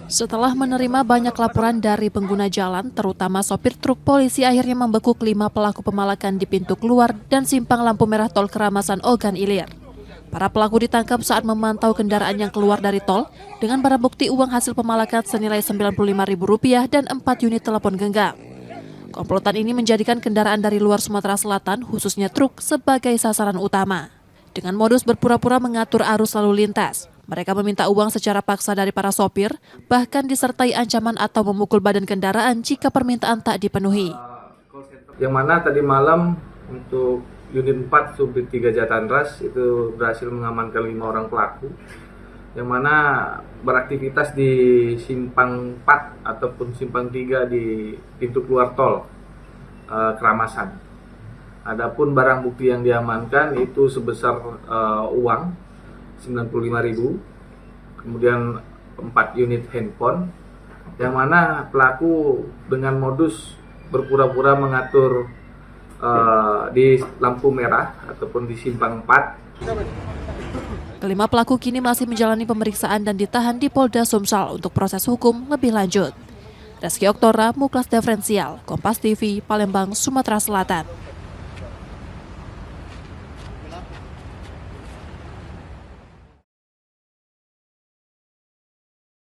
Setelah menerima banyak laporan dari pengguna jalan, terutama sopir truk, polisi akhirnya membekuk 5 pelaku pemalakan di pintu keluar dan simpang lampu merah tol Keramasan Ogan Ilir. Para pelaku ditangkap saat memantau kendaraan yang keluar dari tol dengan barang bukti uang hasil pemalakan senilai Rp95.000 dan 4 unit telepon genggam. Komplotan ini menjadikan kendaraan dari luar Sumatera Selatan, khususnya truk, sebagai sasaran utama. Dengan modus berpura-pura mengatur arus lalu lintas, mereka meminta uang secara paksa dari para sopir, bahkan disertai ancaman atau memukul badan kendaraan jika permintaan tak dipenuhi. Yang mana tadi malam untuk unit 4 subdit 3 Jatanras itu berhasil mengamankan 5 orang pelaku, yang mana beraktivitas di simpang 4 ataupun simpang 3 di pintu keluar tol Keramasan. Adapun barang bukti yang diamankan itu sebesar uang Rp95.000, kemudian 4 unit handphone, yang mana pelaku dengan modus berpura-pura mengatur di lampu merah ataupun di simpang 4. Kelima pelaku kini masih menjalani pemeriksaan dan ditahan di Polda Sumsel untuk proses hukum lebih lanjut. Reski Oktora, Muklas Diferensial, Kompas TV, Palembang, Sumatera Selatan.